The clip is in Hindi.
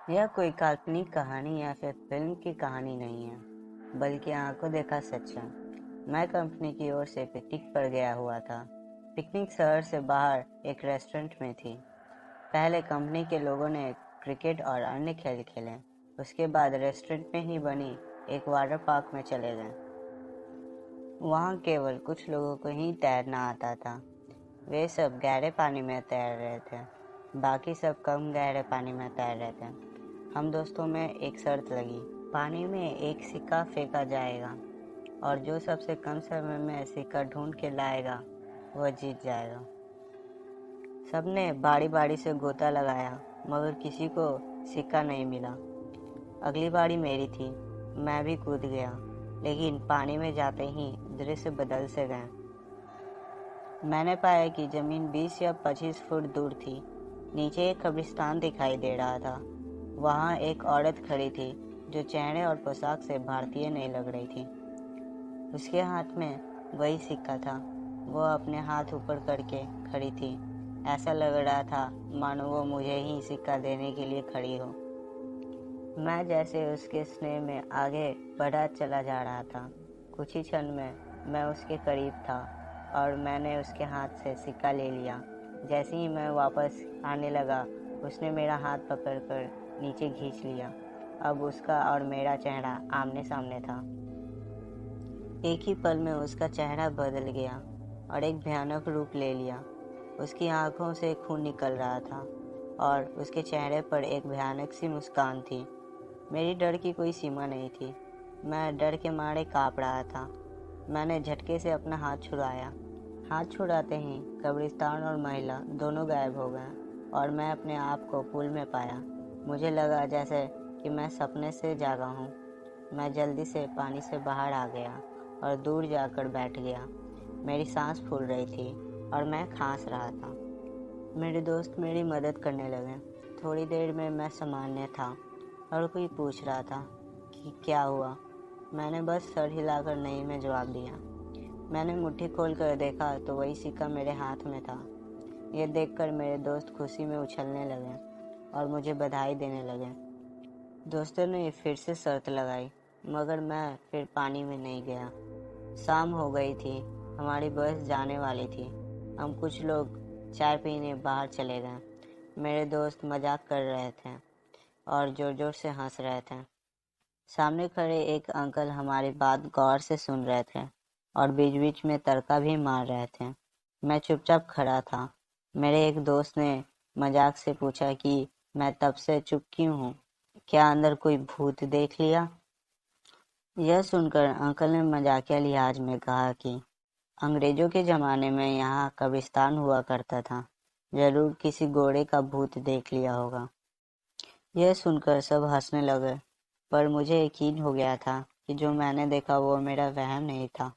यह कोई काल्पनिक कहानी या फिर फिल्म की कहानी नहीं है, बल्कि आंखों देखा सच है। मैं कंपनी की ओर से पिकनिक पर गया हुआ था। पिकनिक शहर से बाहर एक रेस्टोरेंट में थी। पहले कंपनी के लोगों ने क्रिकेट और अन्य खेल खेले। उसके बाद रेस्टोरेंट में ही बनी एक वाटर पार्क में चले गए। वहाँ केवल कुछ लोगों को ही तैरना आता था। वे सब गहरे पानी में तैर रहे थे, बाकी सब कम गहरे पानी में तैर रहे थे। हम दोस्तों में एक शर्त लगी, पानी में एक सिक्का फेंका जाएगा और जो सबसे कम समय में सिक्का ढूंढ के लाएगा वह जीत जाएगा। सबने बारी बारी से गोता लगाया, मगर किसी को सिक्का नहीं मिला। अगली बारी मेरी थी। मैं भी कूद गया, लेकिन पानी में जाते ही दृश्य बदल से गए। मैंने पाया कि जमीन 20 या 25 फुट दूर थी। नीचे एक कब्रिस्तान दिखाई दे रहा था। वहाँ एक औरत खड़ी थी जो चेहरे और पोशाक से भारतीय नहीं लग रही थी। उसके हाथ में वही सिक्का था। वो अपने हाथ ऊपर करके खड़ी थी। ऐसा लग रहा था मानो वो मुझे ही सिक्का देने के लिए खड़ी हो। मैं जैसे उसके स्नेह में आगे बढ़ा चला जा रहा था। कुछ ही क्षण में मैं उसके करीब था और मैंने उसके हाथ से सिक्का ले लिया। जैसे ही मैं वापस आने लगा, उसने मेरा हाथ पकड़कर नीचे खींच लिया। अब उसका और मेरा चेहरा आमने सामने था। एक ही पल में उसका चेहरा बदल गया और एक भयानक रूप ले लिया। उसकी आंखों से खून निकल रहा था और उसके चेहरे पर एक भयानक सी मुस्कान थी। मेरी डर की कोई सीमा नहीं थी। मैं डर के मारे काँप रहा था। मैंने झटके से अपना हाथ छुड़ाया। हाथ छुड़ाते ही कब्रिस्तान और महिला दोनों गायब हो गए और मैं अपने आप को पूल में पाया। मुझे लगा जैसे कि मैं सपने से जागा हूँ। मैं जल्दी से पानी से बाहर आ गया और दूर जाकर बैठ गया। मेरी सांस फूल रही थी और मैं खांस रहा था। मेरे दोस्त मेरी मदद करने लगे। थोड़ी देर में मैं सामान्य था और कोई पूछ रहा था कि क्या हुआ। मैंने बस सर हिलाकर नहीं में जवाब दिया। मैंने मुट्ठी खोलकर देखा तो वही सिक्का मेरे हाथ में था। यह देखकर मेरे दोस्त खुशी में उछलने लगे और मुझे बधाई देने लगे। दोस्तों ने फिर से शर्त लगाई, मगर मैं फिर पानी में नहीं गया। शाम हो गई थी। हमारी बस जाने वाली थी। हम कुछ लोग चाय पीने बाहर चले गए। मेरे दोस्त मजाक कर रहे थे और जोर जोर से हंस रहे थे। सामने खड़े एक अंकल हमारी बात गौर से सुन रहे थे और बीच बीच में तड़का भी मार रहे थे। मैं चुपचाप खड़ा था। मेरे एक दोस्त ने मजाक से पूछा कि मैं तब से चुप क्यों हूँ, क्या अंदर कोई भूत देख लिया। यह सुनकर अंकल ने मजाकिया लिहाज में कहा कि अंग्रेजों के ज़माने में यहाँ कब्रिस्तान हुआ करता था। जरूर किसी घोड़े का भूत देख लिया होगा। यह सुनकर सब हंसने लगे, पर मुझे यकीन हो गया था कि जो मैंने देखा वो मेरा वहम नहीं था।